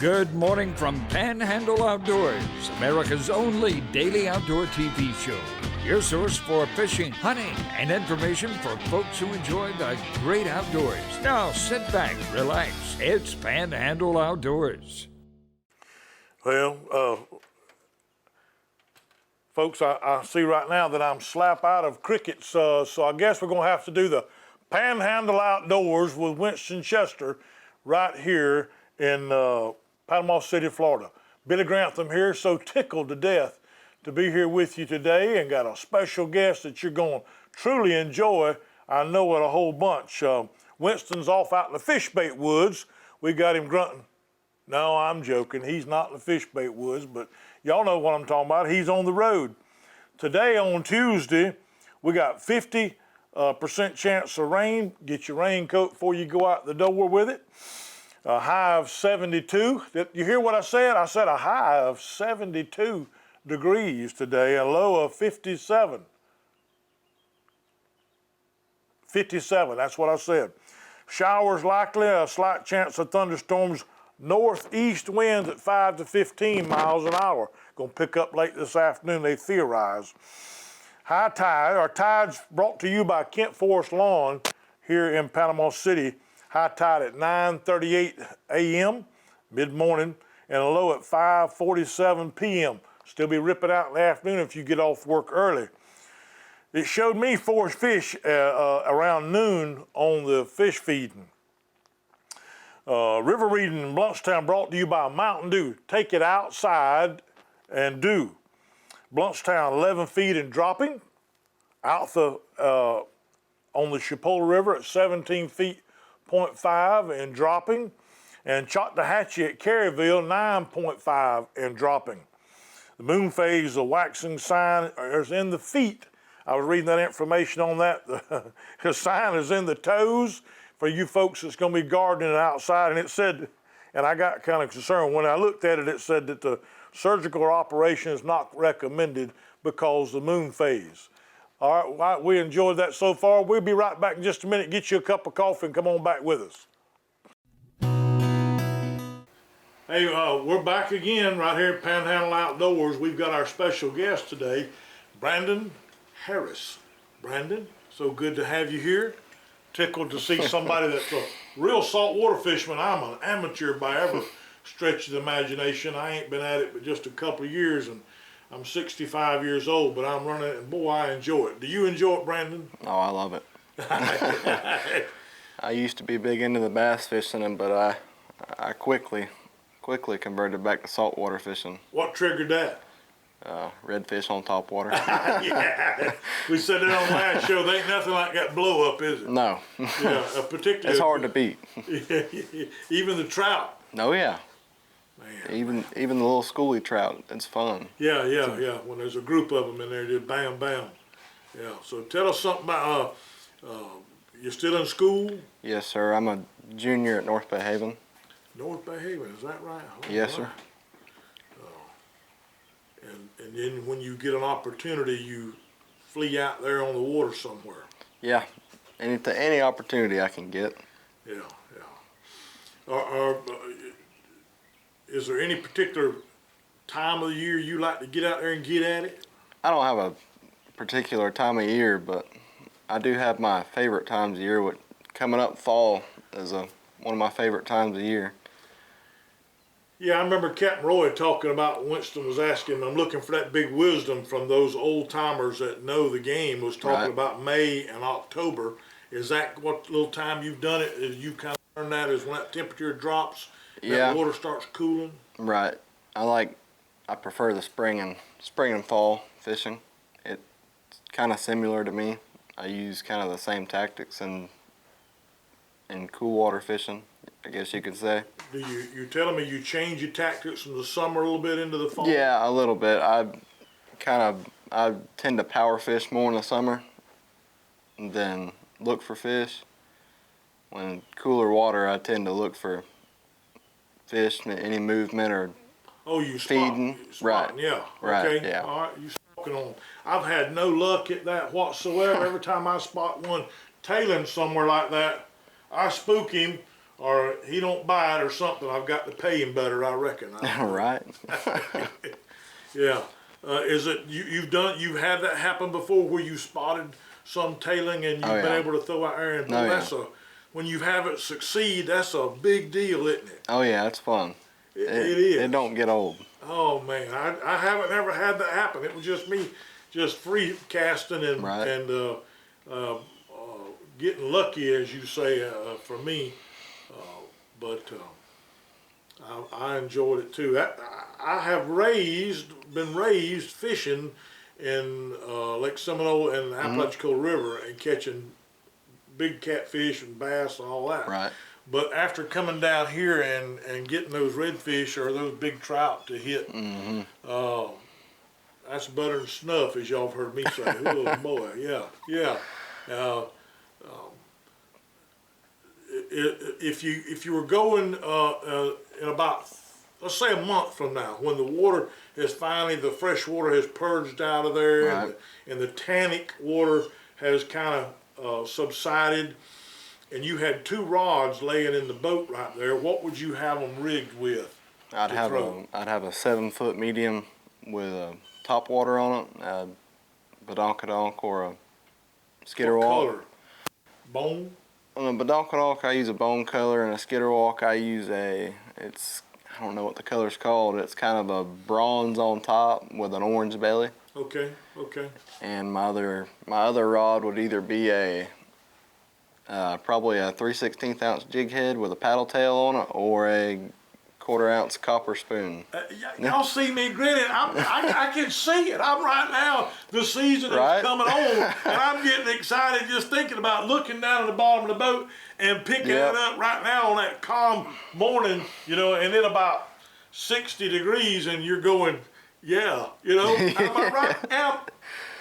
Good morning from Panhandle Outdoors, America's only daily outdoor TV show. Your source for fishing, hunting, and information for folks who enjoy the great outdoors. Now sit back, relax. It's Panhandle Outdoors. Well, folks, I see right now that I'm slap out of crickets, so I guess we're going to have to do the Panhandle Outdoors with Winston Chester right here in Panama City, Florida. Billy Grantham here, so tickled to death to be here with you today, and got a special guest that you're going to truly enjoy. I know it a whole bunch. Winston's off out in the fish bait woods. We got him grunting. No, I'm joking. He's not in the fish bait woods, but y'all know what I'm talking about. He's on the road. Today on Tuesday, we got 50% chance of rain. Get your raincoat before you go out the door with it. A high of 72. You hear what I said? I said a high of 72 degrees today, a low of 57. 57, that's what I said. Showers likely, a slight chance of thunderstorms. Northeast winds at 5 to 15 miles an hour. Gonna pick up late this afternoon, they theorize. High tide, our tide's brought to you by Kent Forest Lawn here in Panama City. High tide at 9:38 a.m. mid-morning, and a low at 5:47 p.m. Still be ripping out in the afternoon if you get off work early. It showed me 4 fish around noon on the fish feeding. River reading in Bluntstown brought to you by Mountain Dew. Take it outside and do. Bluntstown 11 feet and dropping. On the Chipola River at 17 feet 0.5 and dropping. And Choctawhatchee at Caryville 9.5 and dropping. The moon phase, the waxing sign is in the feet. I was reading that information on that. The sign is in the toes for you folks that's going to be gardening outside. And it said, and I got kind of concerned when I looked at it, it said that the surgical operation is not recommended because the moon phase. All right, we enjoyed that so far. We'll be right back in just a minute. Get you a cup of coffee and come on back with us. Hey, we're back again right here at Panhandle Outdoors. We've got our special guest today, Brandon Harris. Brandon, so good to have you here. Tickled to see somebody that's a real saltwater fisherman. I'm an amateur by every stretch of the imagination. I ain't been at it but just a couple of years, and I'm 65 years old, but I'm running it, and boy, I enjoy it. Do you enjoy it, Brandon? Oh, I love it. I used to be big into the bass fishing, but I quickly converted back to saltwater fishing. What triggered that? Redfish on top water. Yeah, we said it on last show. There ain't nothing like that blow up, is it? No. Yeah, particularly. It's hard to beat. Even the trout. Oh yeah. Man. Even the little schoolie trout, it's fun. Yeah. When there's a group of them in there, just bam, bam. Yeah. So tell us something about. You're still in school? Yes, sir. I'm a junior at North Bay Haven. North Bay Haven, is that right? Yes, sir. And then when you get an opportunity, you flee out there on the water somewhere. Yeah. Any opportunity I can get. Yeah. Is there any particular time of the year you like to get out there and get at it? I don't have a particular time of year, but I do have my favorite times of year. Coming up fall is one of my favorite times of year. Yeah, I remember Captain Roy talking about, Winston was asking, I'm looking for that big wisdom from those old timers that know the game, was talking about May and October. Is that what little time you've done it? Is you kind of learn that is when that temperature drops, that water starts cooling? Right. I prefer the spring and fall fishing. It's kind of similar to me. I use kind of the same tactics in cool water fishing, I guess you could say. You're telling me you change your tactics from the summer a little bit into the fall? Yeah, a little bit. I tend to power fish more in the summer and then look for fish. When cooler water, I tend to look for fish, any movement or feeding. Right. Yeah. Right. Okay. Yeah. All right. You smoking on. I've had no luck at that whatsoever. Every time I spot one tailing somewhere like that, I spook him or he don't buy it or something. I've got to pay him better, I reckon. Right. Yeah. Is it you've had that happen before where you spotted some tailing and you've been able to throw out there and that's when you have it succeed, that's a big deal, isn't it? Oh yeah, it's fun. It is. It don't get old. Oh man, I haven't ever had that happen. It was just me, just free casting and getting lucky, as you say, for me. But I enjoyed it too. I have been raised fishing in Lake Seminole and the Apalachicola River and catching big catfish and bass and all that. Right. But after coming down here and getting those redfish or those big trout to hit, that's butter and snuff, as y'all have heard me say. Oh boy, yeah. If you were going in about, let's say a month from now, when the water is finally, the fresh water has purged out of there, and the tannic water has kind of subsided, and you had 2 rods laying in the boat right there, what would you have them rigged with? I'd have a 7-foot medium with a top water on it, a badonkadonk or a skitterwalk. What color? Bone? On a badonkadonk, I use a bone color, and a skitterwalk, I use I don't know what the color's called. It's kind of a bronze on top with an orange belly. Okay. And my other rod would either be probably a 3/16 ounce jig head with a paddle tail on it, or a 1/4 ounce copper spoon. Y'all see me grinning. I can see it. I'm right now. The season is coming on, and I'm getting excited just thinking about looking down at the bottom of the boat and picking it up right now on that calm morning, and it about 60 degrees, and you're going, am I right?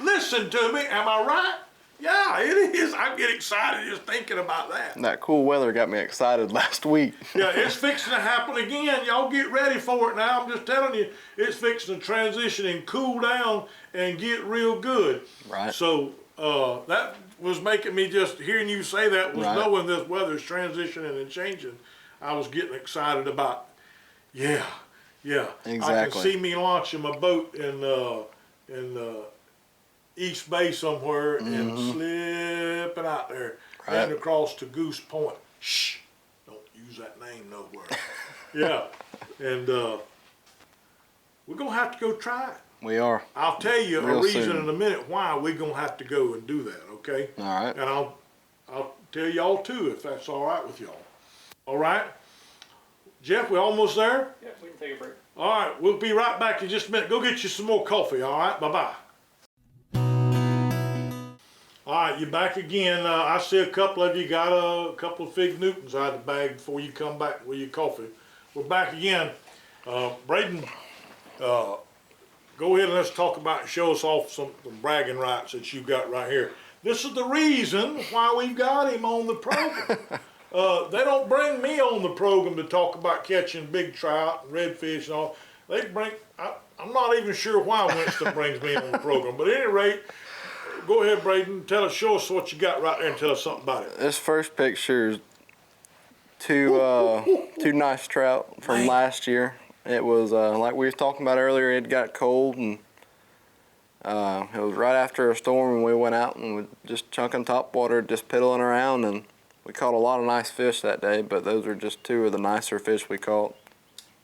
Listen to me, am I right? Yeah, it is. I get excited just thinking about that. That cool weather got me excited last week. Yeah, it's fixing to happen again. Y'all get ready for it now. I'm just telling you, it's fixing to transition and cool down and get real good. Right. So that was making me, just hearing you say that was knowing this weather's transitioning and changing. I was getting excited about, exactly. I can see me launching my boat in East Bay somewhere and slipping out there and across to Goose Point. Shh, don't use that name nowhere. And we're going to have to go try it. We are. I'll tell you a reason in a minute why we're going to have to go and do that, okay? All right. And I'll tell y'all too, if that's all right with y'all. All right? Jeff, we almost there? Yeah, we can take a break. All right, we'll be right back in just a minute. Go get you some more coffee, all right? Bye-bye. All right, you're back again. I see a couple of you got a couple of Fig Newtons out of the bag before you come back with your coffee. We're back again. Braden, go ahead and let's talk about, show us off some bragging rights that you got right here. This is the reason why we've got him on the program. They don't bring me on the program to talk about catching big trout and redfish and all. They bring, I'm not even sure why Winston brings me on the program, but at any rate, go ahead, Braden. Show us what you got right there and tell us something about it. This first picture is two nice trout from last year. It was like we was talking about earlier. It got cold, and it was right after a storm, and we went out and we just chunking top water, just piddling around, and we caught a lot of nice fish that day. But those are just 2 of the nicer fish we caught.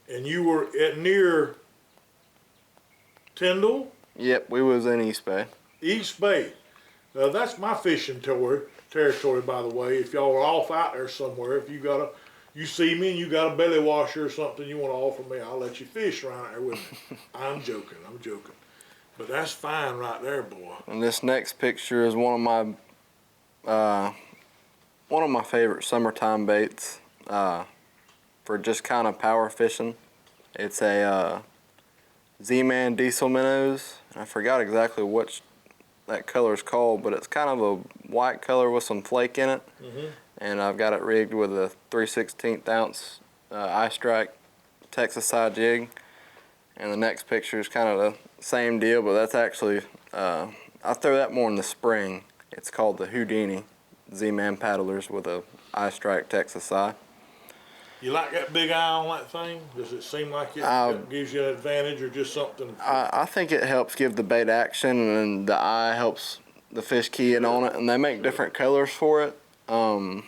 And you were near Tyndall? Yep, we was in East Bay. East Bay. That's my fishing territory, by the way. If y'all are off out there somewhere, if you see me and you got a belly washer or something you want to offer me, I'll let you fish around there with me. I'm joking. But that's fine right there, boy. And this next picture is one of my favorite summertime baits for just kind of power fishing. It's a Z-Man diesel minnows. I forgot exactly what that color is called, but it's kind of a white color with some flake in it. And I've got it rigged with a 3/16 ounce I-Strike Texas side jig. And the next picture is kind of the same deal, but that's actually, I throw that more in the spring. It's called the Houdini Z-Man paddlers with a I-Strike Texas side. You like that big eye on that thing? Does it seem like it gives you an advantage or just something? I think it helps give the bait action, and the eye helps the fish key in on it, and they make different colors for it. So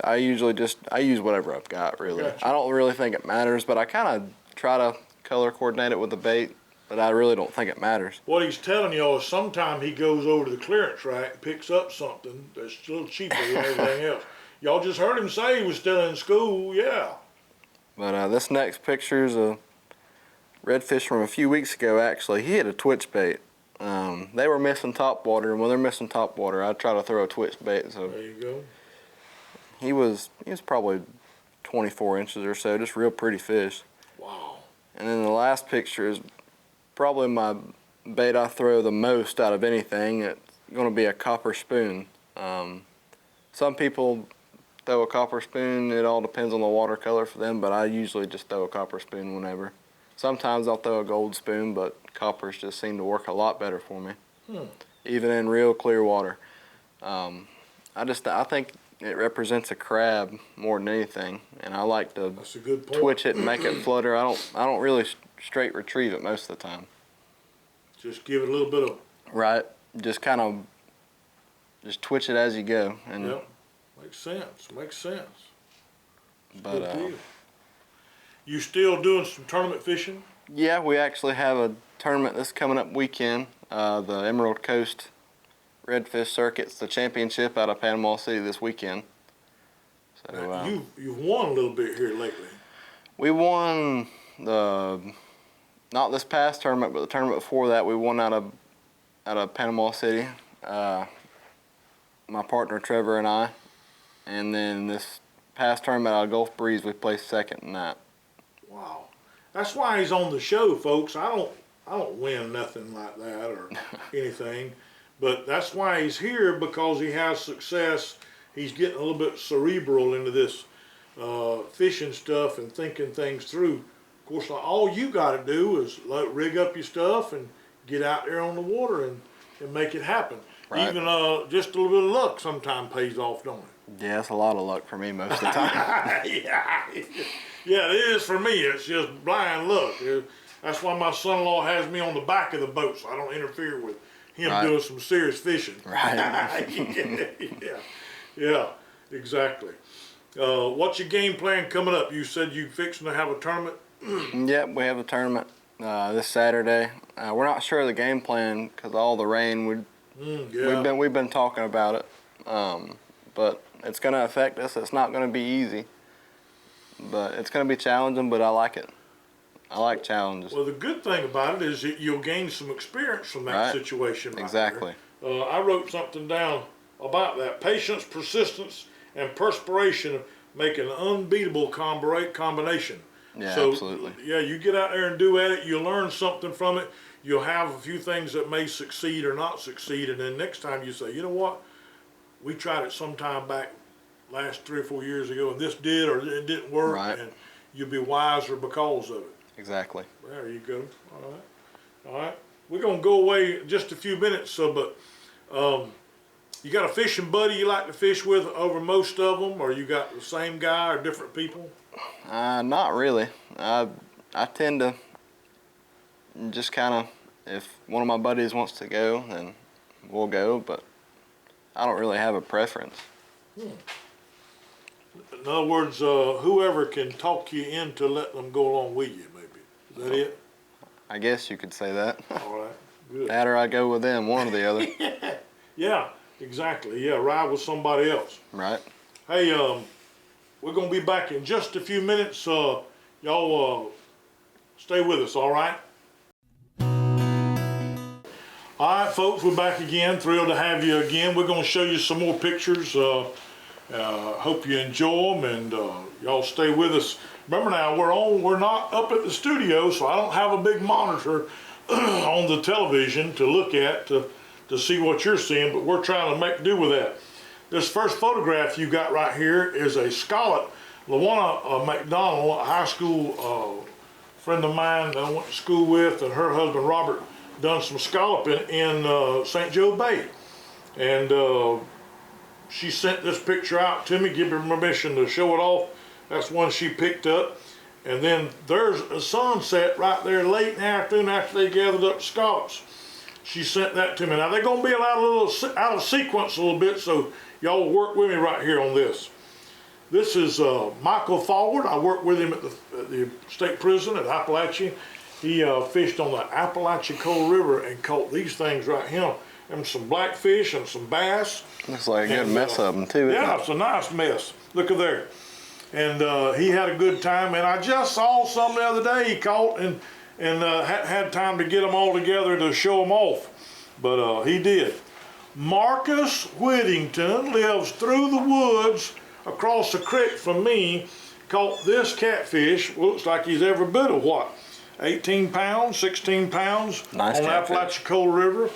I usually I use whatever I've got, really. Gotcha. I don't really think it matters, but I kind of try to color coordinate it with the bait, but I really don't think it matters. What he's telling y'all is sometime he goes over to the clearance rack and picks up something that's a little cheaper than everything else. Y'all just heard him say he was still in school, yeah. But this next picture is a redfish from a few weeks ago, actually. He hit a twitch bait. They were missing top water, and when they're missing top water, I try to throw a twitch bait. So there you go. He was probably 24 inches or so, just real pretty fish. Wow. And then the last picture is probably my bait I throw the most out of anything. It's going to be a copper spoon. Some people throw a copper spoon. It all depends on the watercolor for them, but I usually just throw a copper spoon whenever. Sometimes I'll throw a gold spoon, but coppers just seem to work a lot better for me, even in real clear water. I think it represents a crab more than anything, and I like to That's a good point. twitch it and make it flutter. I don't really straight retrieve it most of the time. Just give it a little bit of. Right, just kind of just twitch it as you go. And Yep. Makes sense. Makes sense. but Good deal. You still doing some tournament fishing? yeah, we actually have a tournament this coming up weekend. The Emerald Coast Redfish Circuit's the championship out of Panama City this weekend. So Now, you've won a little bit here lately. we won not this past tournament, but the tournament before that. We won out of Panama City. My partner Trevor and I, and then this past tournament out of Gulf Breeze, we placed second in that. Wow. That's why he's on the show, folks. I don't win nothing like that or anything. But that's why he's here, because he has success. He's getting a little bit cerebral into this fishing stuff and thinking things through. Of course, all you got to do is rig up your stuff and get out there on the water and make it happen. Right. Even just a little bit of luck sometimes pays off, don't it? Yeah, it's a lot of luck for me most of the time. Yeah, it is for me. It's just blind luck. That's why my son-in-law has me on the back of the boat, so I don't interfere with him doing some serious fishing. Right. Yeah, exactly. What's your game plan coming up? You said you fixing to have a tournament? Yep, we have a tournament this Saturday. We're not sure of the game plan because of all the rain. We've been talking about it, but it's going to affect us. It's not going to be easy, but it's going to be challenging. But I like it. I like challenges. Well, the good thing about it is that you'll gain some experience from that situation. Right exactly. There. I wrote something down about that: patience, persistence, and perspiration make an unbeatable combination. Yeah, so, absolutely. Yeah, you get out there and do at it. You'll learn something from it. You'll have a few things that may succeed or not succeed, and then next time you say, you know what, we tried it sometime back last 3 or 4 years ago, and this did or it didn't work, and you'll be wiser because of it. Exactly. There you go. All right. We're gonna go away in just a few minutes. But you got a fishing buddy you like to fish with over most of them, or you got the same guy or different people? Not really. I tend to just kind of, if one of my buddies wants to go, then we'll go, but I don't really have a preference. In other words, whoever can talk you into letting them go along with you, maybe. Is that it? I guess you could say that. All right, good. That or I go with them, one or the other. Yeah, exactly. Yeah, ride with somebody else. Right. Hey, we're going to be back in just a few minutes. Y'all stay with us, all right? All right, folks, we're back again. Thrilled to have you again. We're going to show you some more pictures. Hope you enjoy them, and y'all stay with us. Remember now, we're not up at the studio, so I don't have a big monitor on the television to look at to see what you're seeing, but we're trying to make do with that. This first photograph you got right here is a scallop. LaWanna McDonald, a high school friend of mine that I went to school with, and her husband Robert done some scalloping in St. Joe Bay. And she sent this picture out to me, give me permission to show it off That's one she picked up. And then there's a sunset right there late in the afternoon after they gathered up scallops. She sent that to me. Now they're gonna be a little out of sequence a little bit, so y'all work with me right here on this. This is Michael Forward. I worked with him at the state prison at Appalachia. He fished on the Apalachicola River and caught these things right here. And some blackfish and some bass. Looks like a good mess of them too. Yeah, it's a nice mess. Look at there. And he had a good time. And I just saw some the other day he caught and had time to get them all together to show them off. But he did. Marcus Whittington lives through the woods across the creek from me. Caught this catfish. Looks like he's every bit of what? 18 pounds, 16 pounds nice on the Apalachicola River.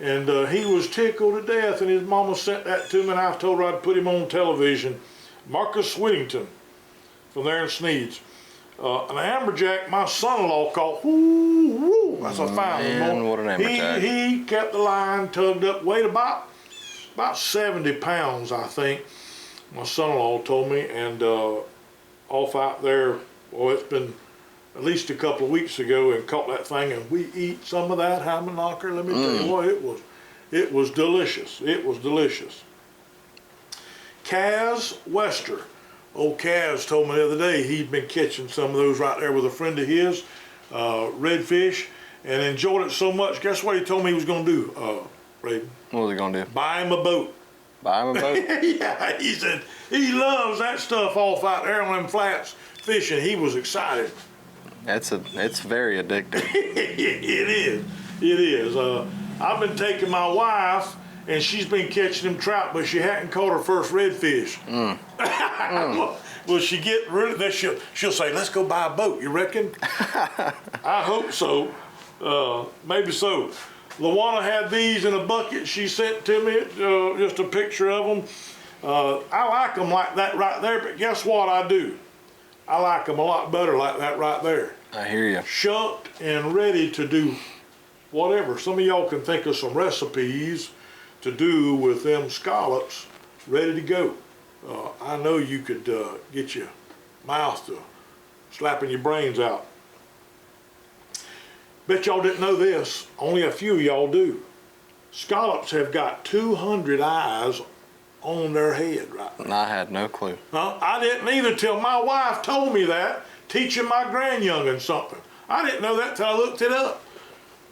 And he was tickled to death, and his mama sent that to me, and I told her I'd put him on television. Marcus Whittington from there in Sneeds. An amberjack my son-in-law caught. Woo, woo, that's a fine one. What an amberjack. He kept the line tugged up, weighed about 70 pounds, I think. My son-in-law told me, and off out there, well, it's been at least a couple of weeks ago, and caught that thing, and we eat some of that hammer knocker. Let me tell you what, it was delicious. It was delicious. Kaz Wester. Old Kaz told me the other day he'd been catching some of those right there with a friend of his, redfish, and enjoyed it so much. Guess what he told me he was going to do, Braden? What was he going to do? Buy him a boat. Buy him a boat? Yeah, he said he loves that stuff off out there on them flats fishing. He was excited. It's very addictive. It is. I've been taking my wife, and she's been catching them trout, but she hadn't caught her first redfish. Will she get rid of that? She'll say, "Let's go buy a boat." You reckon? I hope so. Maybe so. LaWanna had these in a bucket. She sent to me just a picture of them. I like them like that right there, but guess what I do? I like them a lot better like that right there. I hear you. Shucked and ready to do whatever. Some of y'all can think of some recipes to do with them scallops ready to go. I know you could get your mouth to slapping your brains out. Bet y'all didn't know this. Only a few of y'all do. Scallops have got 200 eyes on their head right now. I had no clue. I didn't either till my wife told me that, teaching my grandyoungin something. I didn't know that till I looked it up.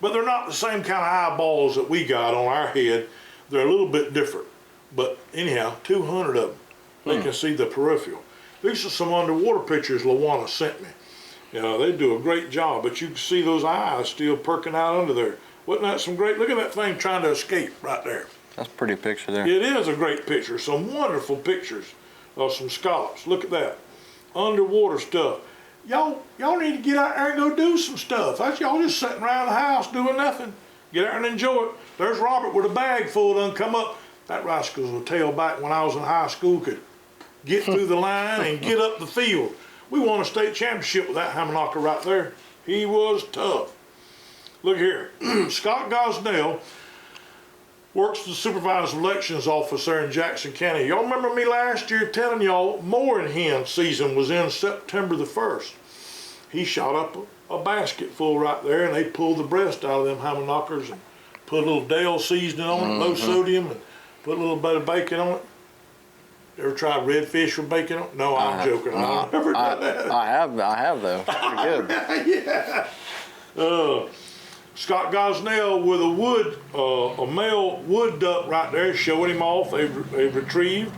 But they're not the same kind of eyeballs that we got on our head. They're a little bit different. But anyhow, 200 of them. They can see the peripheral. These are some underwater pictures LaWanna sent me. You know, they do a great job, but you can see those eyes still perking out under there. Wasn't that some great, look at that thing trying to escape right there. That's a pretty picture there. It is a great picture. Some wonderful pictures of some scallops. Look at that. Underwater stuff. Y'all need to get out there and go do some stuff. That's y'all just sitting around the house doing nothing. Get out and enjoy it. There's Robert with a bag full done come up. That rascal's a tailback when I was in high school could get through the line and get up the field. We won a state championship with that hammer knocker right there. He was tough. Look here. Scott Gosnell works the supervisor elections office there in Jackson County. Y'all remember me last year telling y'all mooring hen season was in September the 1st. He shot up a basket full right there, and they pulled the breast out of them hammer knockers and put a little Dale seasoning on it, low sodium, and put a little bit of bacon on it. Ever tried redfish with bacon on it? No, I'm joking. I've never done that. I have though. Pretty good. Yeah. Scott Gosnell with a male wood duck right there, showing him off. They've retrieved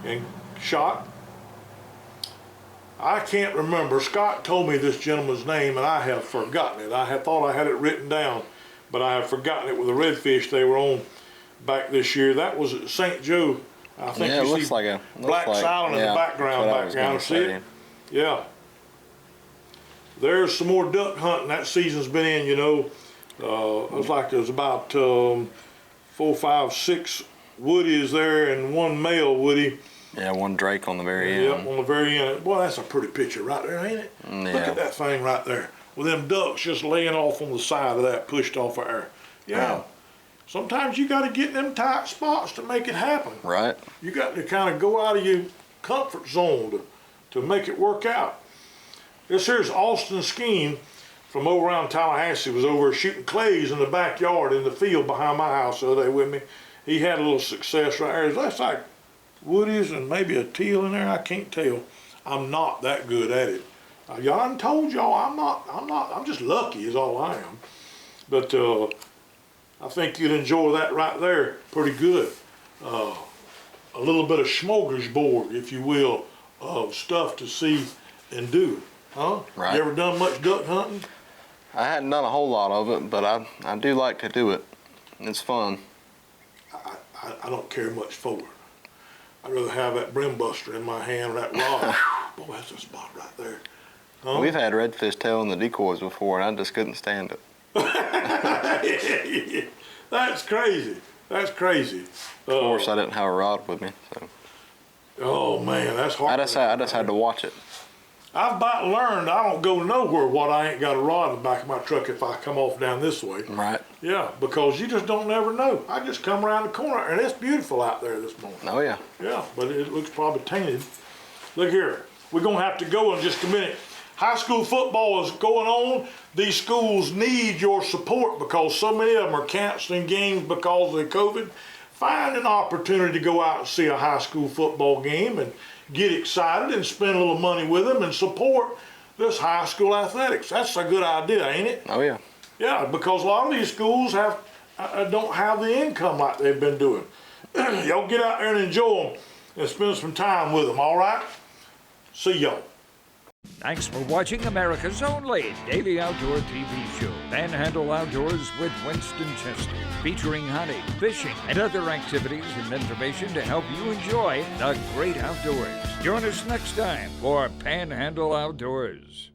and shot. I can't remember. Scott told me this gentleman's name, and I have forgotten it. I had thought I had it written down, but I have forgotten it with the redfish they were on back this year. That was at St. Joe. I think yeah, it you looks see like a Black Island in the background. See it? Yeah. There's some more duck hunting that season's been in, you know. It was like there was about 4, 5, 6 woodies there and one male woody. Yeah, one drake on the very end. Yep, on the very end. Boy, that's a pretty picture right there, ain't it? Yeah. Look at that thing right there. With them ducks just laying off on the side of that, pushed off air. Yeah. Sometimes you got to get in them tight spots to make it happen. Right. You got to kind of go out of your comfort zone to to make it work out. This here's Austin Skeen from over around Tallahassee. Was over shooting clays in the backyard in the field behind my house the other day with me. He had a little success right there. That's like woodies and maybe a teal in there. I can't tell. I'm not that good at it. Y'all done told y'all I'm just lucky is all I am. But I think you'd enjoy that right there pretty good. A little bit of smorgasbord, if you will, of stuff to see and do. Huh? Right. You ever done much duck hunting? I hadn't done a whole lot of it, but I do like to do it. It's fun. I don't care much for it. I'd rather have that brim buster in my hand or that rod. Boy, that's a spot right there. Huh? We've had redfish tail in the decoys before, and I just couldn't stand it. That's crazy. That's crazy. Of course, I didn't have a rod with me, so. Oh man, that's hard. I just had to watch it. I've about learned I don't go nowhere what I ain't got a rod in the back of my truck if I come off down this way. Right. Yeah, because you just don't never know. I just come around the corner and it's beautiful out there this morning. Oh yeah. Yeah, but it looks probably tainted. Look here, we're gonna have to go in just a minute. High school football is going on. These schools need your support because so many of them are canceling games because of the COVID. Find an opportunity to go out and see a high school football game and get excited and spend a little money with them and support this high school athletics. That's a good idea, ain't it? Oh yeah. Yeah, because a lot of these schools don't have the income like they've been doing. Y'all get out there and enjoy them and spend some time with them, all right? See y'all. Thanks for watching America's only daily outdoor TV show, Panhandle Outdoors with Winston Chester, featuring hunting, fishing, and other activities and information to help you enjoy the great outdoors. Join us next time for Panhandle Outdoors.